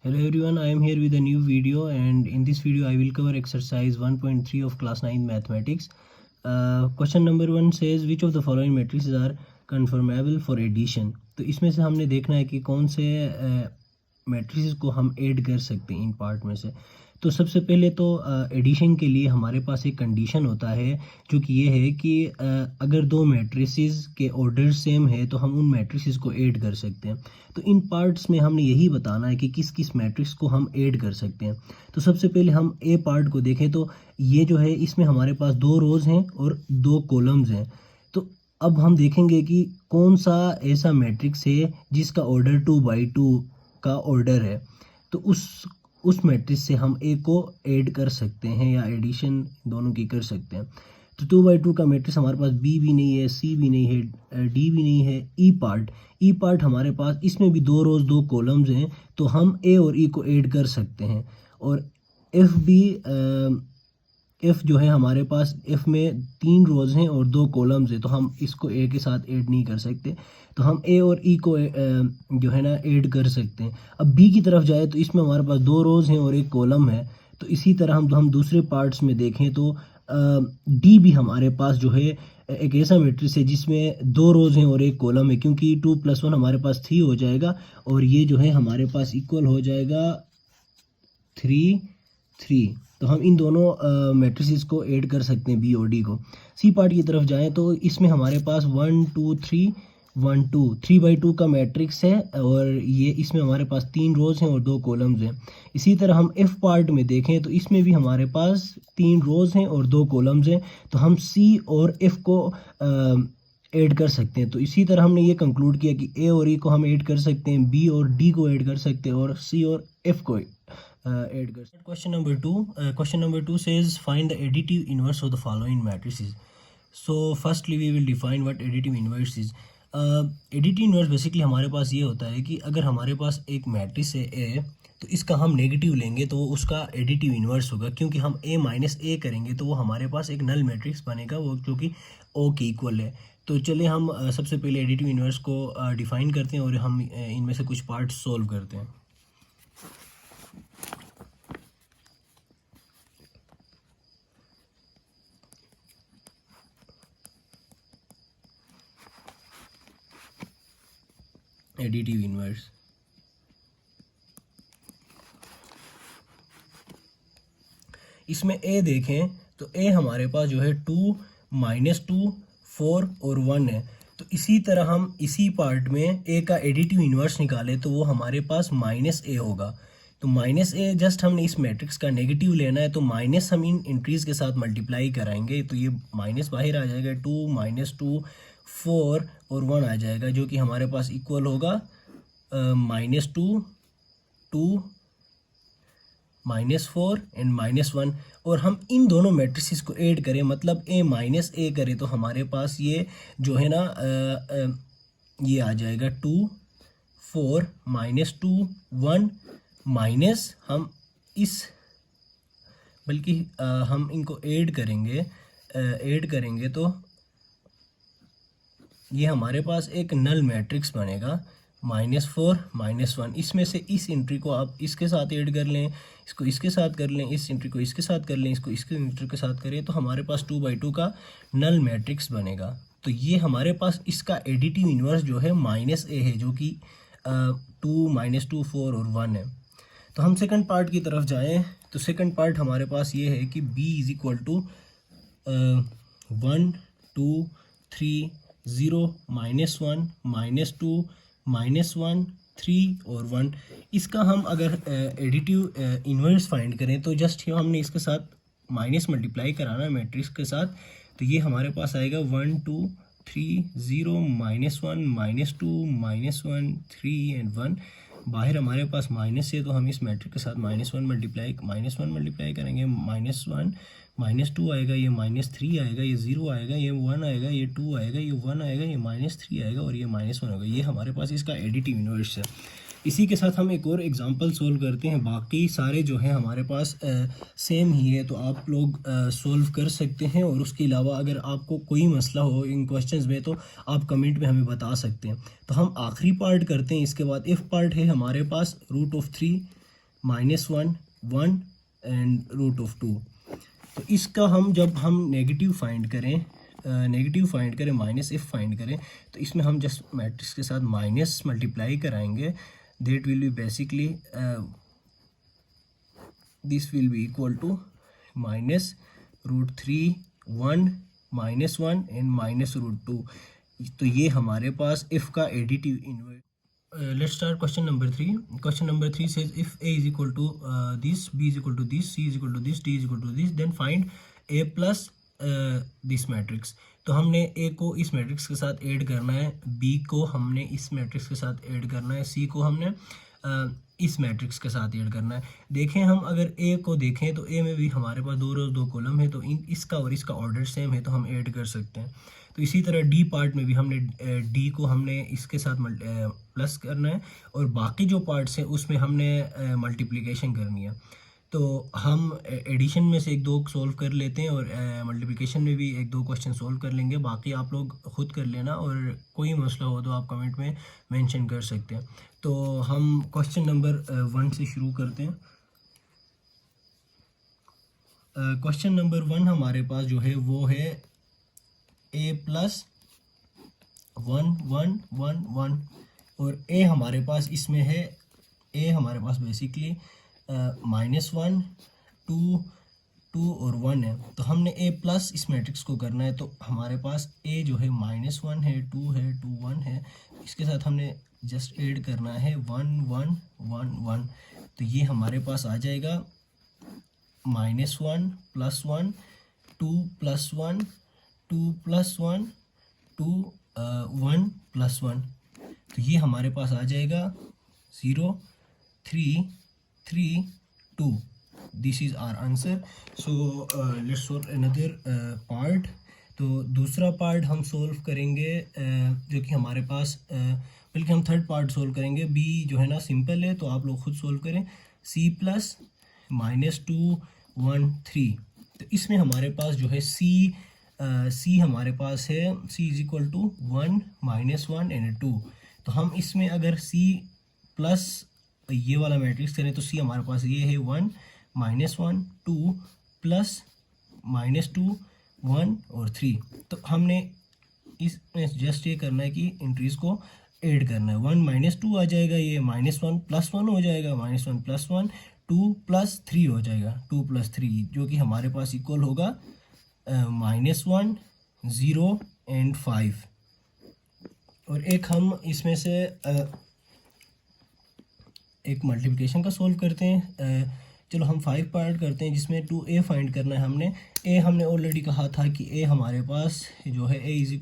Hello everyone, I am here with a new video, and in this video I will cover exercise 1.3 of class 9 mathematics. Question number 1 says which of the following matrices are conformable for addition. तो इसमें से हमने देखना है कि कौन से matrices को हम ऐड कर सकते हैं इन पार्ट में से। तो सबसे पहले तो एडिशन के लिए हमारे पास एक कंडीशन होता है जो कि ये है कि अगर दो मैट्रिसेस के ऑर्डर सेम है तो हम उन मैट्रिसेस को ऐड कर सकते हैं। तो इन पार्ट्स में हमने यही बताना है कि किस किस मैट्रिक्स को हम ऐड कर सकते हैं। तो सबसे पहले हम ए पार्ट को देखें तो ये जो है इसमें हमारे पास 2 रोज़ हैं और 2 कॉलम्स हैं। तो अब हम देखेंगे कि कौन सा ऐसा मैट्रिक्स है जिसका ऑर्डर 2/2 का ऑर्डर है। तो उस मैट्रिक्स से हम ए को ऐड कर सकते हैं या एडिशन दोनों की कर सकते हैं। तो 2/2 का मैट्रिक्स हमारे पास बी भी नहीं है, सी भी नहीं है, डी भी नहीं है। ई पार्ट हमारे पास इसमें भी 2 रोज़ 2 कॉलम्स हैं, तो हम ए और ई को ऐड कर सकते हैं। और एफ जो है हमारे पास एफ में 3 रोज़ हैं और 2 कॉलम्स हैं, तो हम इसको ए के साथ ऐड नहीं कर सकते। तो हम ए और ई को जो है ना ऐड कर सकते हैं। अब बी की तरफ जाए तो इसमें हमारे पास 2 रोज़ हैं और 1 कॉलम है। तो इसी तरह हम दूसरे पार्ट्स में देखें तो डी भी हमारे पास जो है एक ऐसा मैट्रिक्स है जिसमें 2 रोज़ हैं और 1 कॉलम है, क्योंकि 2 + 1 हमारे पास 3 हो जाएगा और ये जो है हमारे पास इक्वल हो जाएगा 3 तो हम इन दोनों मैट्रिसेस को ऐड कर सकते हैं बी और डी को। सी पार्ट की तरफ जाएं तो इसमें हमारे पास 1 2 3 1 2 3/2 का मैट्रिक्स है और ये इसमें हमारे पास 3 रोज़ हैं और 2 कॉलम्स हैं। इसी तरह हम एफ पार्ट में देखें तो इसमें भी हमारे पास 3 रोज़ हैं और 2 कॉलम्स हैं, तो हम सी और एफ को ऐड कर सकते हैं। तो इसी तरह हमने ये कंक्लूड किया कि ए और ई को हम ऐड कर सकते हैं, बी और डी को ऐड कर सकते हैं और सी और एफ को ऐड कर सकते हैं। Question number 2 says find the additive inverse of the following matrices. So firstly we will define what additive inverse is. Additive inverse basically हमारे पास ये होता है कि अगर हमारे पास एक मैट्रिक्स है ए, तो इसका हम नेगेटिव लेंगे तो वो उसका एडिटिव इन्वर्स होगा, क्योंकि हम ए माइनस ए करेंगे तो वो हमारे पास एक नल मैट्रिक्स बनेगा, वो जो कि ओ के इक्वल है। तो चलिए हम सबसे पहले एडिटिव इन्वर्स को डिफाइन करते हैं और हम इनमें से कुछ पार्ट सोल्व करते हैं। एडिटिव इन्वर्स इसमें ए देखें तो ए हमारे पास जो है 2 -2 4 और 1 है। तो इसी तरह हम इसी पार्ट में ए का एडिटिव इन्वर्स निकालें तो वो हमारे पास -a होगा। तो -a जस्ट हमने इस मैट्रिक्स का नेगेटिव लेना है, तो माइनस हम इन एंट्रीज के साथ मल्टीप्लाई कराएंगे तो ये माइनस बाहर आ जाएगा, 2 -2 4 और 1 आ जाएगा, जो कि हमारे पास इक्वल होगा -2 2 -4 एंड -1। और हम इन दोनों मैट्रिसेस को ऐड करें, मतलब a माइनस a करें, तो हमारे पास ये जो है ना ये आ जाएगा 2 4 -2 1 माइनस हम इस बल्कि हम इनको ऐड करेंगे तो ये हमारे पास एक नल मैट्रिक्स बनेगा -4 -1। इसमें से इस एंट्री को आप इसके साथ ऐड कर लें, इसको इसके साथ कर लें, इस एंट्री को इसके साथ कर लें, इसको इसके एंट्री के साथ करें, तो हमारे पास 2/2 का नल मैट्रिक्स बनेगा। तो ये हमारे पास इसका एडिटिव इन्वर्स जो है -a है, जो कि 2 -2 4 और 1 है। तो हम सेकंड पार्ट की तरफ जाएं तो सेकंड पार्ट हमारे पास ये है कि b = 1 2 3 0 -1 -2 -1 3 और 1। इसका हम अगर एडिटिव इन्वर्स फाइंड करें तो जस्ट हमने इसके साथ माइनस मल्टीप्लाई कराना है मैट्रिक्स के साथ, तो ये हमारे पास आएगा 1 2 3 0 -1 -2 -1 3 एंड 1। बाहर हमारे पास माइनस है, तो हम इस मैट्रिक्स के साथ -1 मल्टीप्लाई करेंगे, -1 -2 आएगा, ये -3 आएगा, ये 0 आएगा, ये 1 आएगा, ये 2 आएगा, ये 1 आएगा, ये -3 आएगा और ये -1 होगा। ये हमारे पास इसका एडिटिव इन्वर्स है। इसी के साथ हम एक और एग्जांपल सोल्व करते हैं। बाकी सारे जो हैं हमारे पास सेम ही है, तो आप लोग सोल्व कर सकते हैं। और उसके अलावा अगर आपको कोई मसला हो इन क्वेश्चंस में तो आप कमेंट में हमें बता सकते हैं। तो हम आखिरी पार्ट करते हैं। इसके बाद इफ़ पार्ट है हमारे पास √3 -1 1 एंड √2। तो इसका हम जब हम नेगेटिव फाइंड करें -f फाइंड करें, तो इसमें हम जस्ट मैट्रिक्स के साथ माइनस मल्टीप्लाई कराएंगे, that will be basically this will be equal to -√3 1 -1 and -√2। तो ये हमारे पास f का additive inverse. Let's start question number 3. Question number 3 says if a is equal to this, b is equal to this, c is equal to this, d is equal to this, then find a plus this matrix. तो हमने a को इस matrix के साथ add करना है, b को हमने इस मैट्रिक्स के साथ ऐड करना है, c को हमने इस मैट्रिक्स के साथ ऐड करना है। देखें हम अगर a को देखें तो a में भी हमारे पास 2 रोज 2 कॉलम है, तो इसका और इसका ऑर्डर सेम है, तो हम ऐड कर सकते हैं। तो इसी तरह डी पार्ट में भी हमने डी को हमने इसके साथ प्लस करना है, और बाकी जो पार्ट्स हैं उसमें हमने मल्टीप्लिकेशन करनी है। तो हम एडिशन में से 1-2 सॉल्व कर लेते हैं, और मल्टीप्लिकेशन में भी 1-2 क्वेश्चन सॉल्व कर लेंगे, बाकी आप लोग खुद कर लेना, और कोई मसला हो तो आप कमेंट में मेंशन कर सकते हैं। तो हम क्वेश्चन नंबर 1 से शुरू करते हैं। क्वेश्चन नंबर 1 हमारे पास जो है वो है a + 1 1 1 1, और a हमारे पास इसमें है, a हमारे पास बेसिकली -1 2 2 और 1 है। तो हमने a प्लस इस मैट्रिक्स को करना है, तो हमारे पास a जो है -1 है, 2 है, 2 1 है, इसके साथ हमने जस्ट ऐड करना है 1 1 1 1। तो ये हमारे पास आ जाएगा -1 + 1 2 + 1 2 + 1 2 1 + 1। तो ये हमारे पास आ जाएगा 0 3 3 2। This is our answer. So let's solve another part. तो दूसरा पार्ट हम सॉल्व करेंगे जो कि हमारे पास बल्कि हम थर्ड पार्ट सॉल्व करेंगे। बी जो है ना सिंपल है, तो आप लोग खुद सॉल्व करें। c + -2 1 3। तो इसमें हमारे पास जो है c हमारे पास है, c = 1 -1 एंड 2। तो हम इसमें अगर c प्लस ये वाला मैट्रिक्स करें तो c हमारे पास ये है 1 -1 2 प्लस -2 1 और 3। तो हमने इसमें जस्ट ये करना है कि एंट्रीज को ऐड करना है। 1 -2 आ जाएगा, ये -1 + 1 हो जाएगा, -1 + 1 2 + 3 हो जाएगा, 2 + 3, जो कि हमारे पास इक्वल होगा -1 0 एंड 5। और एक हम इसमें से एक मल्टीप्लिकेशन का सॉल्व करते हैं। चलो हम 5 पार्ट करते हैं, जिसमें 2a फाइंड करना है हमने। a हमने ऑलरेडी कहा था कि a हमारे पास जो है a =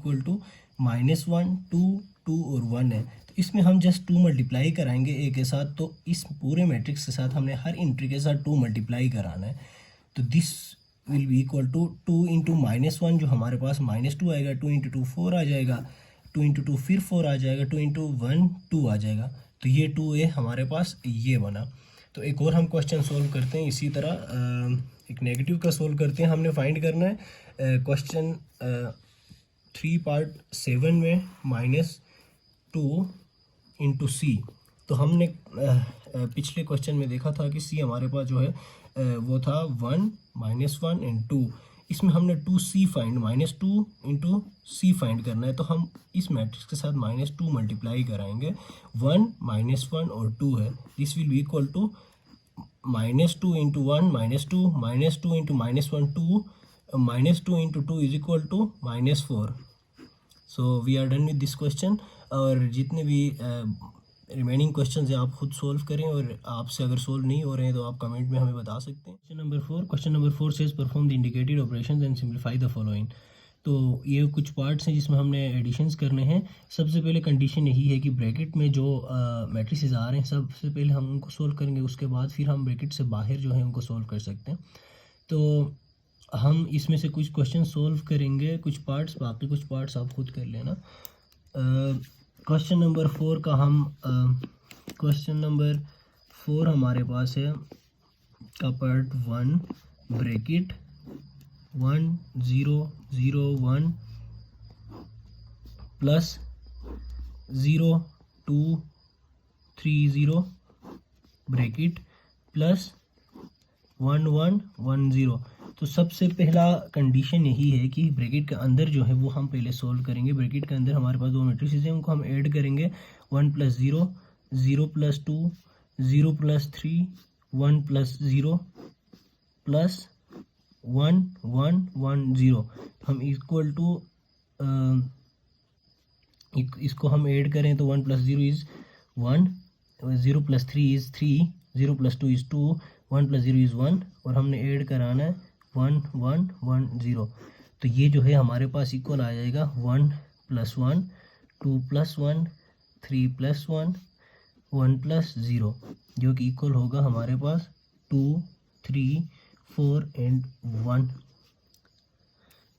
-1 2 2 और 1 है। तो इसमें हम जस्ट 2 मल्टीप्लाई कराएंगे a के साथ। तो इस पूरे मैट्रिक्स के साथ हमने हर एंट्री के साथ 2 मल्टीप्लाई कराना है। तो this will be equal to 2 × -1 जो हमारे पास -2 आएगा, 2 × 2 4 आ जाएगा, 2 × 2 फिर 4 आ जाएगा, 2 × 1 2 आ जाएगा। तो ये 2a हमारे पास ये बना। तो एक और हम क्वेश्चन सोल्व करते हैं इसी तरह, एक नेगेटिव का सोल्व करते हैं। हमने फाइंड करना है क्वेश्चन 3 पार्ट 7 में -2 × c। तो हमने पिछले क्वेश्चन में देखा था कि c हमारे पास जो है वो था 1 -1 एंड 2। इसमें हमने 2c फाइंड -2 × c फाइंड करना है। तो हम इस मैट्रिक्स के साथ -2 मल्टीप्लाई कराएंगे, 1 -1 और 2 है। This will be equal to -2 × 1 -2 -2 × -1 2 -2 × 2 is equal to -4। So we are done with this question. और जितने भी रिमेनिंग क्वेश्चंस हैं आप खुद सोल्व करें, और आपसे अगर सोल्व नहीं हो रहे हैं तो आप कमेंट में हमें बता सकते हैं। Question number 4 says perform the indicated operations and simplify the following. तो ये कुछ पार्ट्स हैं जिसमें हमने एडिशंस करने हैं। सबसे पहले कंडीशन यही है कि ब्रैकेट में जो मैट्रिसेस आ रहे हैं सबसे पहले हम उनको सोल्व करेंगे, उसके बाद फिर हम ब्रैकेट से बाहर जो है उनको सोल्व कर सकते हैं। तो हम इसमें से कुछ क्वेश्चन सोल्व करेंगे, कुछ पार्ट्स, बाकी कुछ पार्ट्स आप खुद कर लेना। क्वेश्चन नंबर 4 का हम क्वेश्चन नंबर 4 हमारे पास है का part 1 bracket 1 0 0 1 plus 0 2 3 0 bracket plus 1 1 1 0। तो सबसे पहला कंडीशन यही है कि ब्रैकेट के अंदर जो है वो हम पहले सोल्व करेंगे। ब्रैकेट के अंदर हमारे पास दो मैट्रिसेस हैं, उनको हम ऐड करेंगे। 1 plus 0, 0 plus 2, 0 plus 3, 1 plus 0 plus 1 1 1 0। हम इक्वल टू इसको हम ऐड करें तो 1 plus 0 is 1, 0 plus 3 is 3, 0 plus 2 is 2, 1 plus 0 is 1, और हमने ऐड कराना है 1 1 1 0। तो ये जो है हमारे पास इक्वल आ जाएगा 1 प्लस 1, 2 प्लस 1, 3 प्लस 1, 1 प्लस 0, जो कि इक्वल होगा हमारे पास 2 3 4 and 1।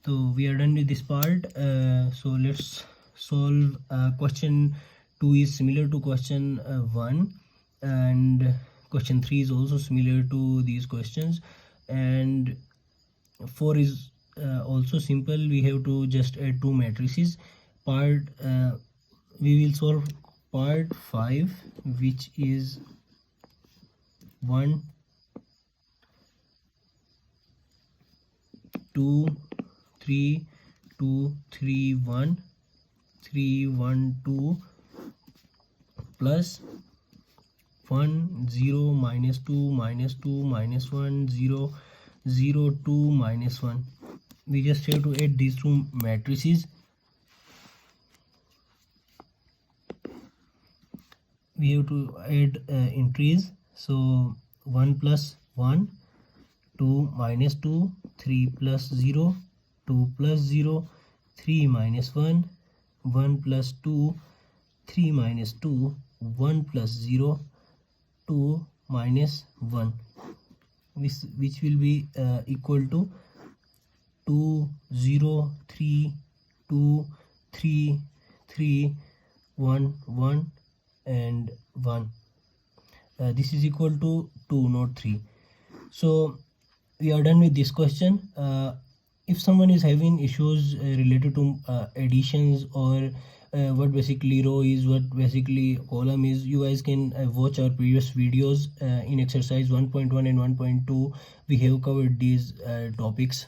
So we are done with this part. So let's solve question 2 is similar to question 1, and question 3 is also similar to these questions, and 4 is also simple. We have to just add two matrices. We will solve part 5, which is 1 2 3 2 3 1 3 1 2 plus 1 0 minus 2 minus 2 minus 1 0 0 2 minus 1. We just have to add these two matrices. We have to add entries. So 1 plus 1, 2 minus 2, 3 plus 0, 2 plus 0, 3 minus 1, 1 plus 2, 3 minus 2, 1 plus 0, 2 minus 1, which will be equal to 2 0 3 2 3 3 1 1 and 1. This is equal to 2, not 3. So we are done with this question. If someone is having issues related to additions, or what basically row is, what basically column is, you guys can watch our previous videos in exercise 1.1 and 1.2. We have covered these topics.